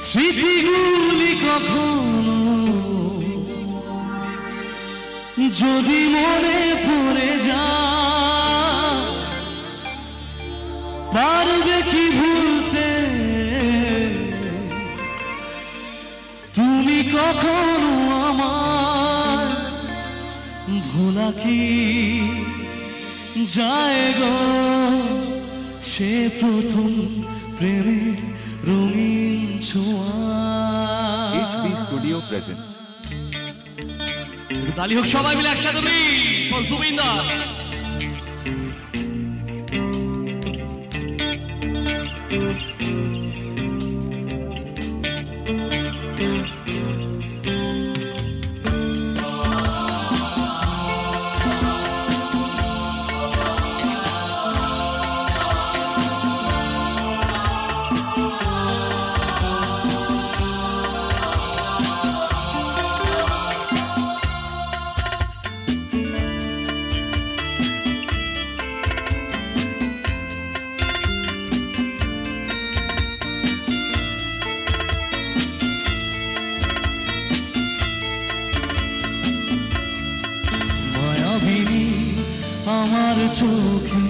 স্মৃতিগুলি কখনো যদি মনে পড়ে যায়, পারবে কি ভুলতে তুমি কখনো আমার? ভোলা কি যায় গো সে প্রথম প্রেমে রঙিন ছোঁয়া? HB Studio presents. তালি হোক সবাই মিলে একসাথে জুবিনদার। আমার চোখে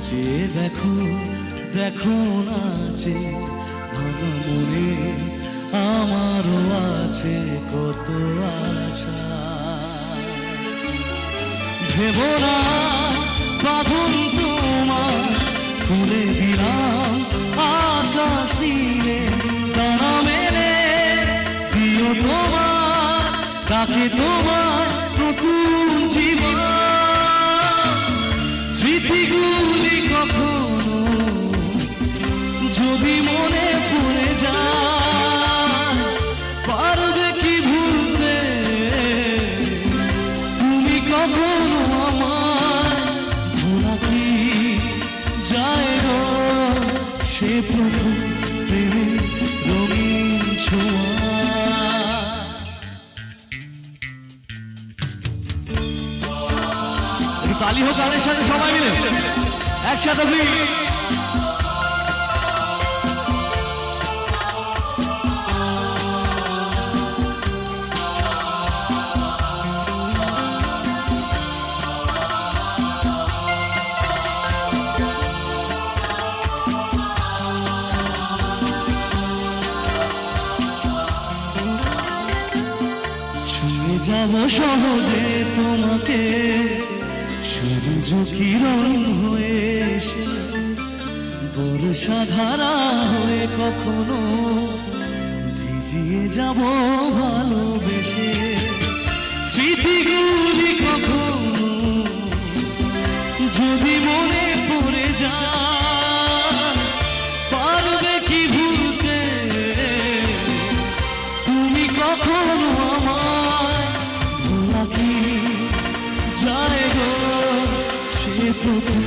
চেয়ে দেখো, দেখো নাচে ভাঙা মনে আমারও আছে কত আশা। ভেব না বাঁধন তোমার খুলে দিলাম আকাশ নীলে, তারা মেলে দিও তোমার কাছে তোমার নতুন জীবন। স্মৃতিগুলি কখনো যদি মনে পড়ে যায়, পারবে কি ভুলতে তুমি কখনো আমার? ভোলা কি যায় গো সে প্রথম প্রেমে রঙিন ছোঁয়া? তালি হোক তাদের সাথে সবাই মিলে একসাথে ছুঁয়ে যাব সহজে তোমাকে, সূর্য কিরণ হয়ে এসে বর্ষা ধারা হয়ে কখনো ভিজিয়ে যাব ভালোবেসে। স্মৃতিগুলি কখনো যদি মনে পড়ে যায়, পারবে কি ভুলতে তুমি কখনো আমার? ভোলা কি যায় গো সে প্রথম